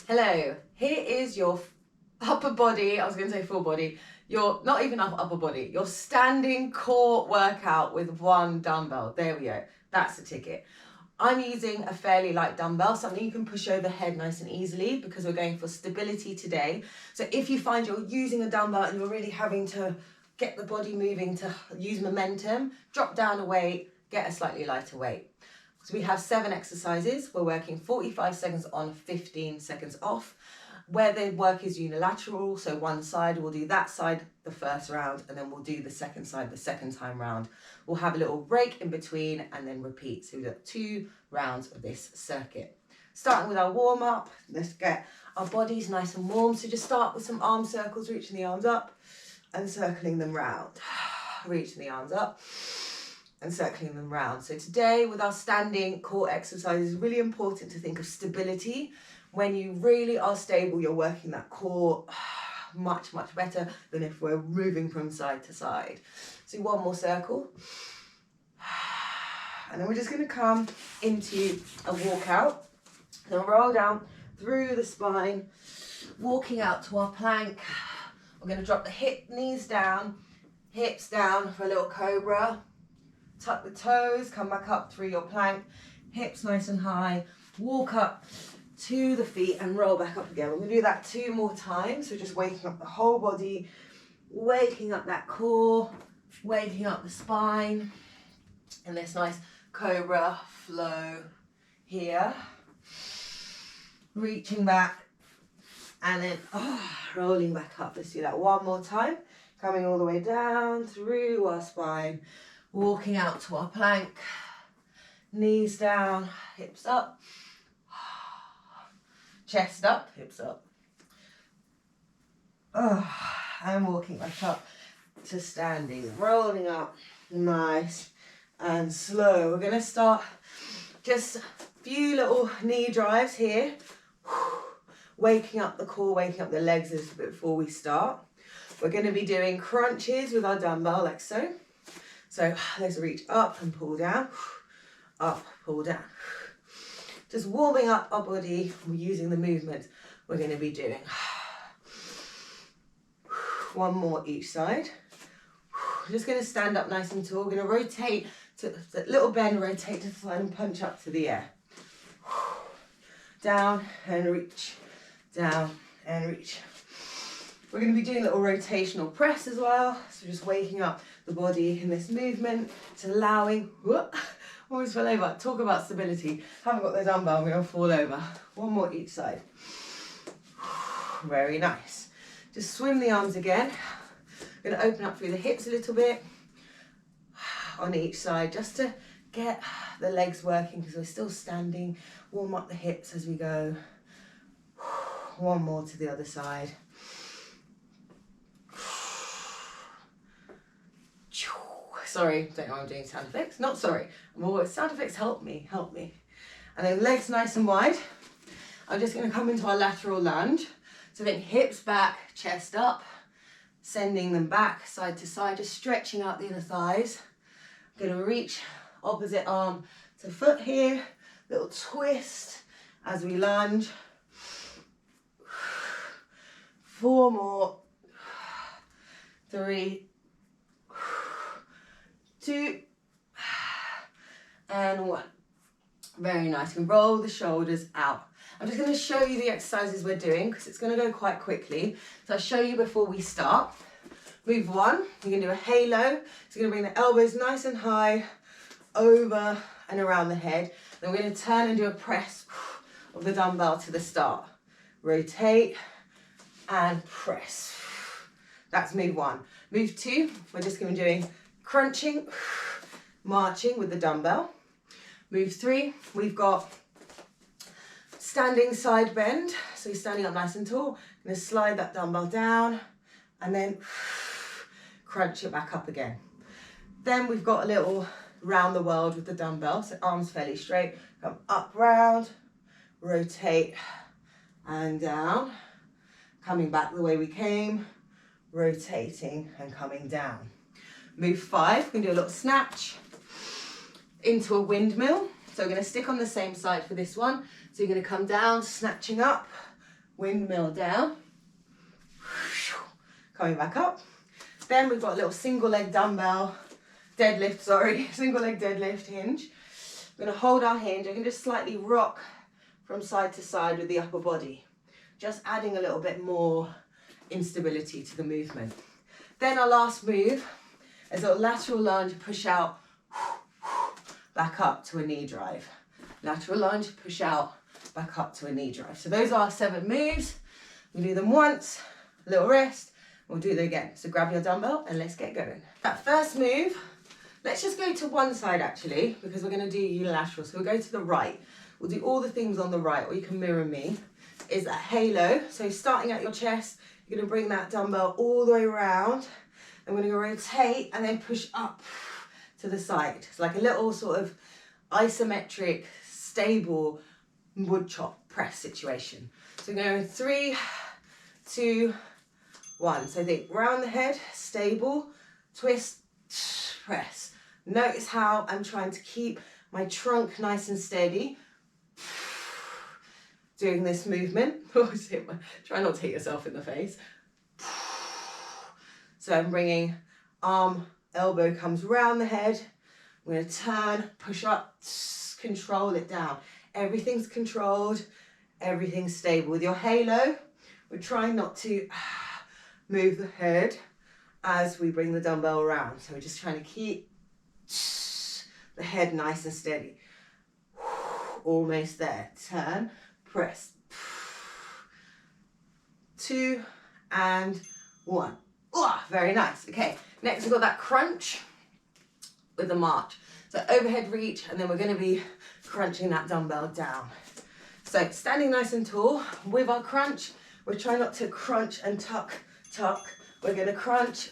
Hello, here is your upper body, I was going to say full body, your, not even upper body, your standing core workout with one dumbbell. There we go, that's the ticket. I'm using a fairly light dumbbell, something you can push overhead nice and easily because we're going for stability today. So if you find you're using a dumbbell and you're really having to get the body moving to use momentum, drop down a weight, get a slightly lighter weight. So we have 7 exercises. We're working 45 seconds on, 15 seconds off. Where the work is unilateral, so one side, we'll do that side the first round, and then we'll do the second side the second time round. We'll have a little break in between and then repeat. So we've got 2 rounds of this circuit. Starting with our warm up, let's get our bodies nice and warm. So just start with some arm circles, reaching the arms up and circling them round. Reaching the arms up and circling them round. So today with our standing core exercise, it's really important to think of stability. When you really are stable, you're working that core much, much better than if we're moving from side to side. So one more circle. And then we're just going to come into a walkout. Then roll down through the spine, walking out to our plank. We're going to drop the knees down, hips down for a little cobra. Tuck the toes, come back up through your plank, hips nice and high, walk up to the feet and roll back up again. We're going to do that 2 more times, so just waking up the whole body, waking up that core, waking up the spine, and this nice cobra flow here. Reaching back and then rolling back up. Let's do that 1 more time, coming all the way down through our spine. Walking out to our plank, knees down, hips up, chest up, hips up. And walking back up to standing, rolling up, nice and slow. We're going to start just a few little knee drives here, waking up the core, waking up the legs a little bit before we start. We're going to be doing crunches with our dumbbell like so. So let's reach up and pull down, up, pull down. Just warming up our body, we're using the movement we're going to be doing. 1 more each side. Just going to stand up nice and tall. We're going to rotate to the little bend, rotate to the side and punch up to the air. Down and reach, down and reach. We're going to be doing a little rotational press as well. So just waking up the body in this movement. It's allowing, almost fell over. Talk about stability. Haven't got the dumbbell, I'm going to fall over. 1 more each side. Very nice. Just swim the arms again. We're going to open up through the hips a little bit on each side just to get the legs working because we're still standing. Warm up the hips as we go. 1 more to the other side. Sorry, don't know why I'm doing sound effects. Not sorry. Sound effects help me. And then legs nice and wide. I'm just going to come into our lateral lunge. So then hips back, chest up, sending them back side to side, just stretching out the inner thighs. I'm going to reach opposite arm to foot here. Little twist as we lunge. 4 more. 3, 2 and 1. Very nice. You can roll the shoulders out. I'm just going to show you the exercises we're doing because it's going to go quite quickly. So I'll show you before we start. Move 1. You're going to do a halo. So you're going to bring the elbows nice and high over and around the head. Then we're going to turn and do a press of the dumbbell to the start. Rotate and press. That's move 1. Move 2. We're just going to be doing crunching, marching with the dumbbell. Move 3, we've got standing side bend. So you're standing up nice and tall. Going to slide that dumbbell down and then crunch it back up again. Then we've got a little round the world with the dumbbell. So arms fairly straight. Come up, round, rotate and down. Coming back the way we came, rotating and coming down. Move 5, we can do a little snatch into a windmill. So we're going to stick on the same side for this one. So you're going to come down, snatching up, windmill down, coming back up. Then we've got a little single leg dumbbell deadlift, single leg deadlift hinge. We're going to hold our hinge. I can just slightly rock from side to side with the upper body, just adding a little bit more instability to the movement. Then our last move is a lateral lunge, push out, back up to a knee drive. Lateral lunge, push out, back up to a knee drive. So those are our 7 moves. We do them once, a little rest, we'll do them again. So grab your dumbbell and let's get going. That first move, let's just go to one side actually, because we're going to do unilateral. So we'll go to the right. We'll do all the things on the right, or you can mirror me, is a halo. So starting at your chest, you're going to bring that dumbbell all the way around. I'm going to rotate and then push up to the side. It's like a little sort of isometric, stable wood chop press situation. So we're going 3, 2, 1. So think round the head, stable, twist, press. Notice how I'm trying to keep my trunk nice and steady doing this movement. Try not to hit yourself in the face. So I'm bringing arm, elbow comes round the head. I'm going to turn, push up, control it down. Everything's controlled, everything's stable. With your halo, we're trying not to move the head as we bring the dumbbell around. So we're just trying to keep the head nice and steady. Almost there. Turn, press. 2 and 1. Oh, very nice. Okay, next we've got that crunch with the march. So overhead reach, and then we're going to be crunching that dumbbell down. So standing nice and tall with our crunch, we're trying not to crunch and tuck. We're going to crunch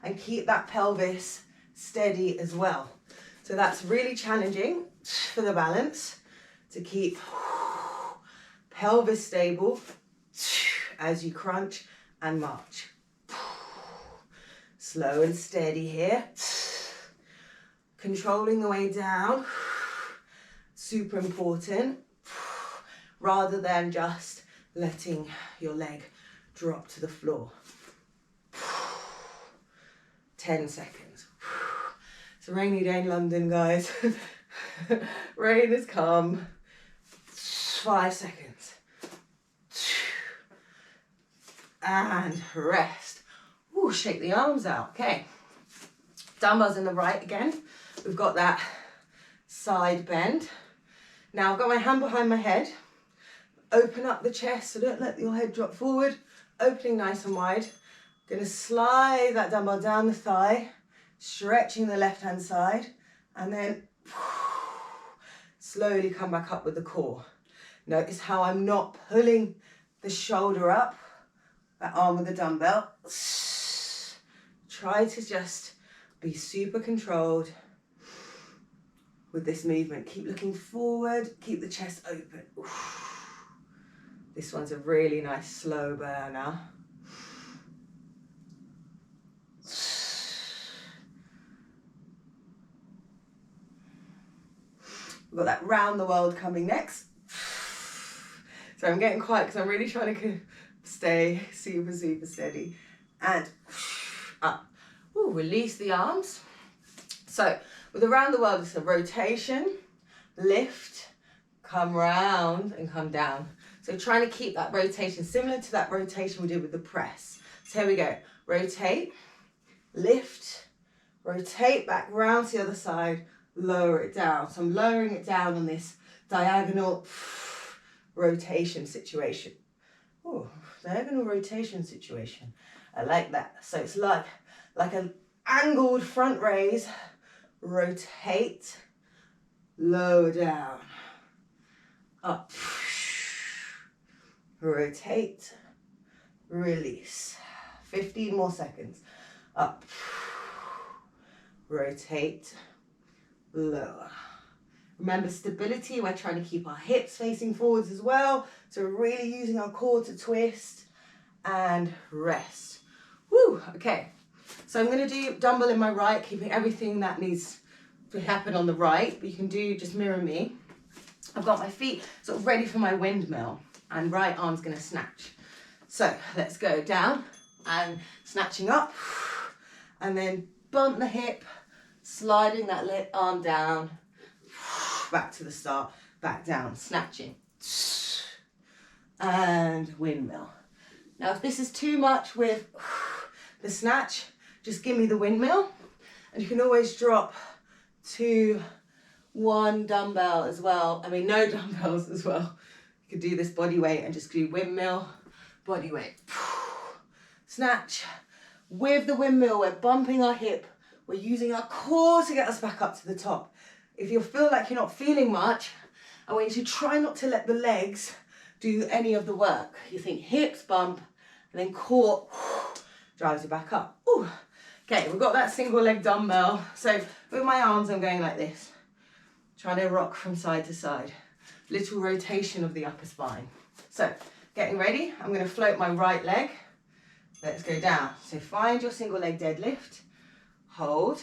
and keep that pelvis steady as well. So that's really challenging for the balance, to keep pelvis stable as you crunch and march. Slow and steady here. Controlling the way down, super important, rather than just letting your leg drop to the floor. 10 seconds. It's a rainy day in London, guys. Rain has come. 5 seconds. And rest. Ooh, shake the arms out. Okay. Dumbbells in the right again. We've got that side bend. Now I've got my hand behind my head. Open up the chest, so don't let your head drop forward. Opening nice and wide. Going to slide that dumbbell down the thigh, stretching the left hand side, and then slowly come back up with the core. Notice how I'm not pulling the shoulder up, that arm with the dumbbell. Try to just be super controlled with this movement. Keep looking forward, keep the chest open. This one's a really nice slow burner. We've got that round the world coming next. So I'm getting quiet because I'm really trying to stay super steady. And up. Ooh, release the arms. So with around the world, it's a rotation, lift, come round and come down. So trying to keep that rotation similar to that rotation we did with the press. So here we go. Rotate, lift, rotate back round to the other side, lower it down. So I'm lowering it down on this diagonal rotation situation. Oh, diagonal rotation situation. I like that. So it's like an angled front raise, rotate, lower down, up, rotate, release. 15 more seconds. Up, rotate, lower. Remember stability, we're trying to keep our hips facing forwards as well. So we're really using our core to twist and rest. Woo, okay. So I'm going to do dumbbell in my right, keeping everything that needs to happen on the right. But you can do, just mirror me. I've got my feet sort of ready for my windmill. and right arm's gonna snatch. So let's go down and snatching up, and then bump the hip, sliding that left arm down, back to the start, back down, snatching, and windmill. Now if this is too much with the snatch, just give me the windmill, and you can always drop to one dumbbell as well. I mean, no dumbbells as well. You could do this body weight and just do windmill, body weight. Snatch. With the windmill, we're bumping our hip. We're using our core to get us back up to the top. If you feel like you're not feeling much, I want you to try not to let the legs do any of the work. You think hips bump, and then core drives you back up. Ooh. Okay, we've got that single leg dumbbell. So with my arms, I'm going like this, trying to rock from side to side. Little rotation of the upper spine. So getting ready, I'm going to float my right leg. Let's go down. So find your single leg deadlift, hold,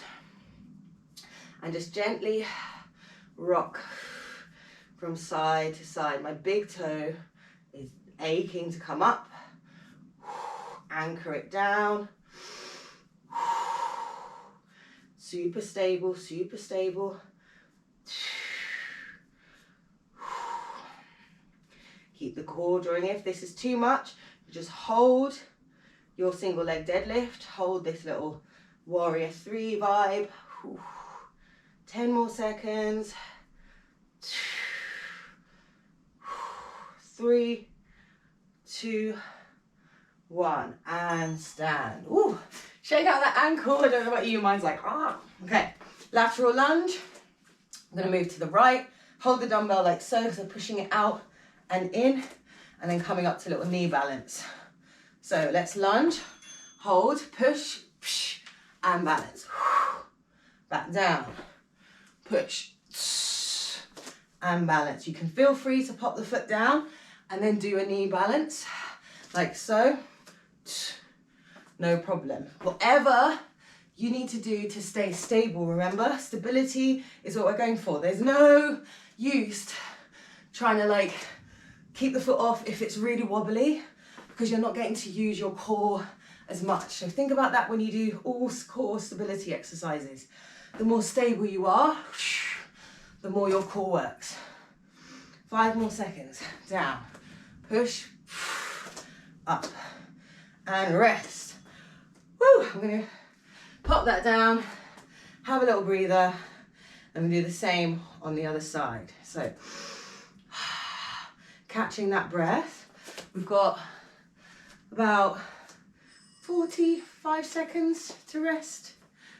and just gently rock from side to side. My big toe is aching to come up. Anchor it down. Super stable, super stable. Keep the core drawing. If this is too much, just hold your single leg deadlift. Hold this little warrior 3 vibe. 10 more seconds. 3, 2, 1, and stand. Ooh, shake out that ankle. I don't know about you, mine's like, ah. Okay, lateral lunge. I'm gonna move to the right. Hold the dumbbell like so, so pushing it out and in, and then coming up to little knee balance. So let's lunge, hold, push, and balance. Back down, push, and balance. You can feel free to pop the foot down and then do a knee balance, like so. No problem. Whatever you need to do to stay stable, remember, stability is what we're going for. There's no use trying to like keep the foot off if it's really wobbly, because you're not getting to use your core as much. So think about that when you do all core stability exercises. The more stable you are, the more your core works. 5 more seconds. Down, push, up, and rest. Woo! I'm gonna pop that down, have a little breather, and do the same on the other side. So, catching that breath. We've got about 45 seconds to rest,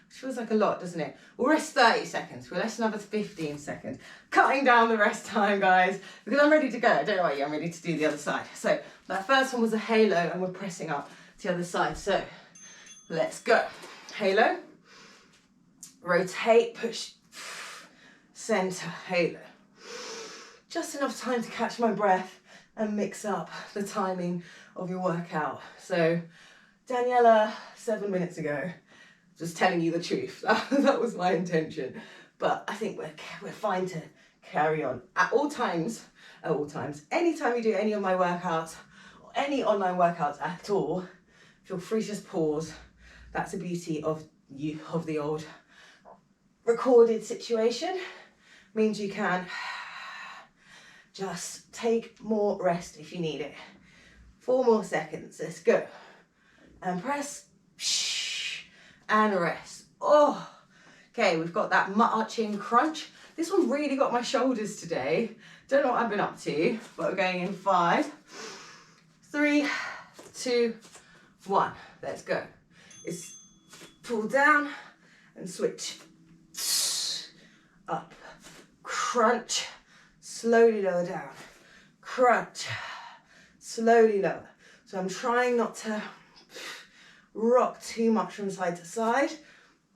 which feels like a lot, doesn't it? We'll rest 30 seconds. We'll rest another 15 seconds. Cutting down the rest time, guys, because I'm ready to go. I don't know about you, I'm ready to do the other side. So that first one was a halo, and we're pressing up to the other side. So let's go. Halo, rotate, push, center, halo. Just enough time to catch my breath and mix up the timing of your workout. So Daniela, 7 minutes ago, just telling you the truth. That was my intention. But I think we're fine to carry on. At all times, anytime you do any of my workouts, or any online workouts at all, feel free to just pause. That's the beauty of the old recorded situation. Means you can just take more rest if you need it. 4 more seconds, let's go. And press, and rest. Oh, okay, we've got that marching crunch. This one really got my shoulders today. Don't know what I've been up to, but we're going in 5, 3, 2, 1. Let's go. It's pull down and switch. Up, crunch, slowly lower down, crunch, slowly lower. So I'm trying not to rock too much from side to side.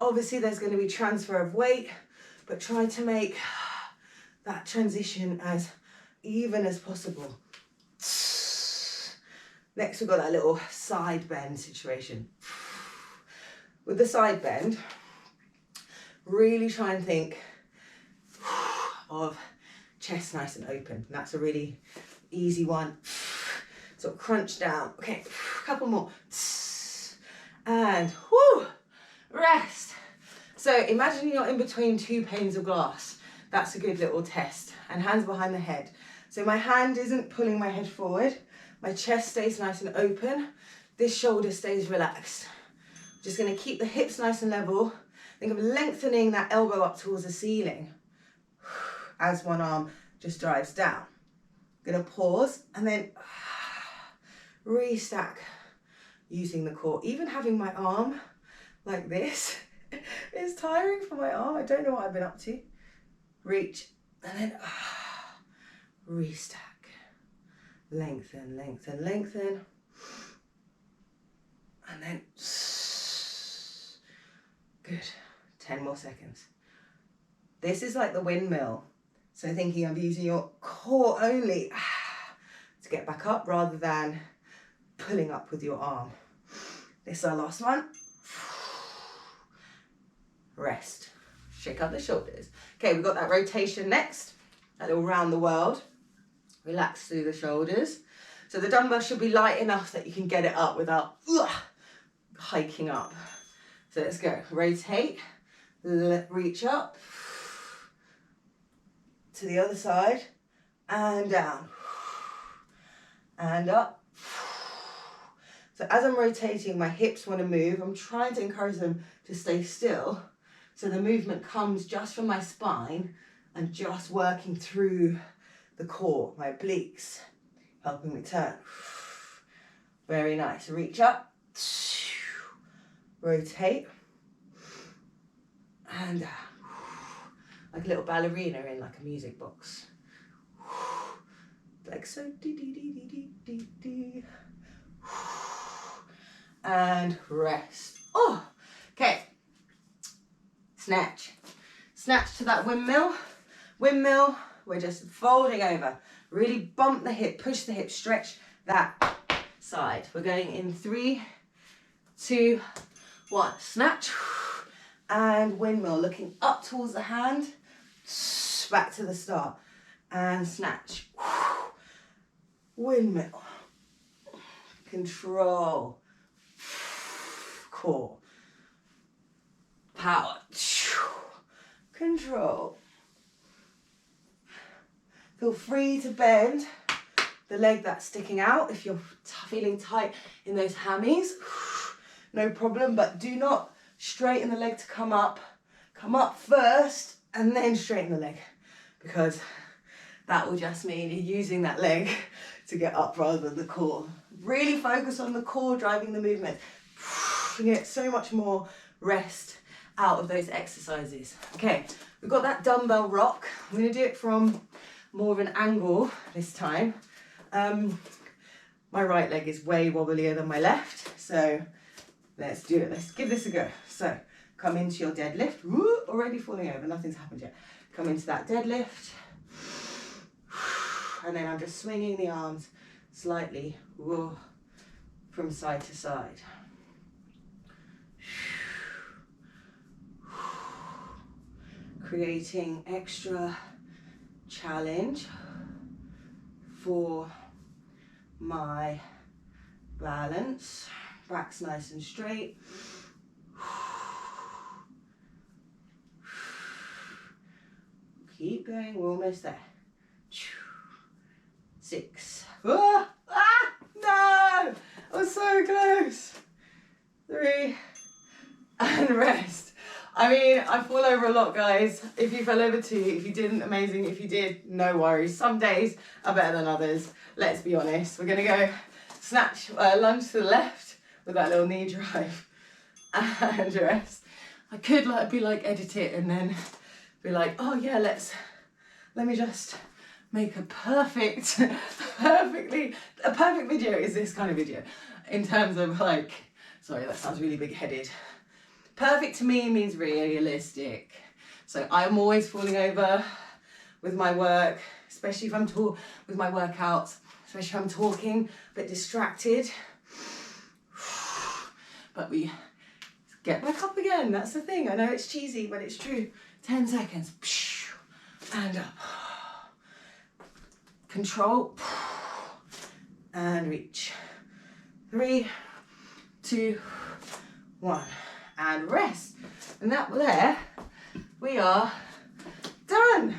Obviously there's going to be transfer of weight, but try to make that transition as even as possible. Next we've got that little side bend situation. With the side bend, really try and think of chest nice and open. And that's a really easy one. sort of crunch down. Okay, a couple more. And whoo, rest. So imagine you're in between two panes of glass. That's a good little test. And hands behind the head. So my hand isn't pulling my head forward. My chest stays nice and open. This shoulder stays relaxed. Just going to keep the hips nice and level. Think of lengthening that elbow up towards the ceiling as one arm just drives down. Going to pause and then restack using the core. Even having my arm like this is tiring for my arm. I don't know what I've been up to. Reach and then restack. Lengthen, lengthen, lengthen. And then good. 10 more seconds. This is like the windmill. So thinking of using your core only to get back up rather than pulling up with your arm. This is our last one. Rest. Shake out the shoulders. Okay, we've got that rotation next. That little round the world. Relax through the shoulders. So the dumbbell should be light enough that you can get it up without hiking up. So let's go. Rotate. Reach up. To the other side. And down. And up. So as I'm rotating, my hips want to move. I'm trying to encourage them to stay still. So the movement comes just from my spine and just working through the core, my obliques, helping me turn. Very nice. Reach up. Rotate. And down. Like a little ballerina in like a music box. Like so. And rest. Oh, okay. Snatch. Snatch to that windmill. Windmill, we're just folding over. Really bump the hip, push the hip, stretch that side. We're going in 3, 2, 1. Snatch. And windmill, looking up towards the hand. Back to the start. And snatch. Windmill. Control. Core. Power. Control. Feel free to bend the leg that's sticking out if you're feeling tight in those hammies. No problem, but do not straighten the leg to come up. Come up first and then straighten the leg, because that will just mean you're using that leg to get up rather than the core. Really focus on the core driving the movement. You get so much more rest out of those exercises. Okay, we've got that dumbbell rock. I'm going to do it from more of an angle this time. My right leg is way wobblier than my left, so let's do it. Let's give this a go. So come into your deadlift. Woo, already falling over, nothing's happened yet. Come into that deadlift. And then I'm just swinging the arms slightly from side to side. Creating extra challenge for my balance. Back's nice and straight. Keep going, we're almost there. 6. No! I was so close. 3. And rest. I mean, I fall over a lot, guys. If you fell over 2, if you didn't, amazing. If you did, no worries. Some days are better than others. Let's be honest. We're going to go snatch, lunge to the left with that little knee drive and rest. I could edit it and then be like, oh yeah, let me just make a perfect video is this kind of video in terms of like, sorry, that sounds really big-headed. Perfect to me means realistic. So I'm always falling over with my work, especially if I'm with my workouts, especially if I'm talking, a bit distracted. But we get back up again. That's the thing. I know it's cheesy, but it's true. 10 seconds. And up. Control. and reach. 3, 2, 1, and rest. And that there, we are done.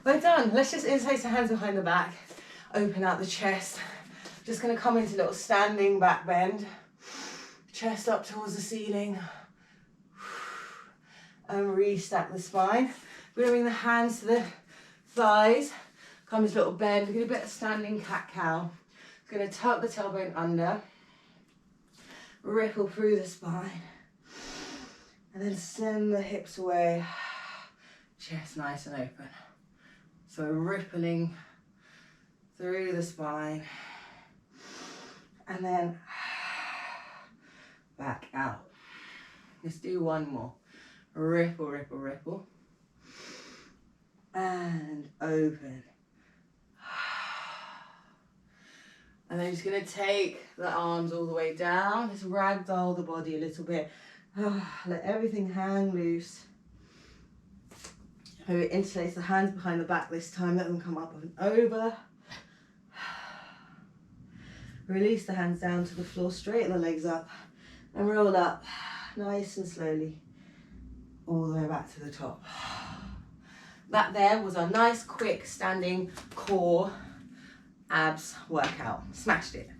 We're done. Let's just interlace the hands behind the back, open out the chest. Just going to come into a little standing back bend, chest up towards the ceiling, and restack the spine. We're going to bring the hands to the thighs, come into a little bend. We're going to do a bit of standing cat-cow. We're going to tuck the tailbone under, ripple through the spine, and then send the hips away, chest nice and open. So rippling through the spine, and then back out. Let's do one more. Ripple, ripple, ripple, and open. And then just going to take the arms all the way down, just ragdoll the body a little bit. Let everything hang loose. So we interlace the hands behind the back this time, let them come up and over. Release the hands down to the floor, straighten the legs up, and roll up nice and slowly all the way back to the top. That there was a nice quick standing core abs workout. Smashed it.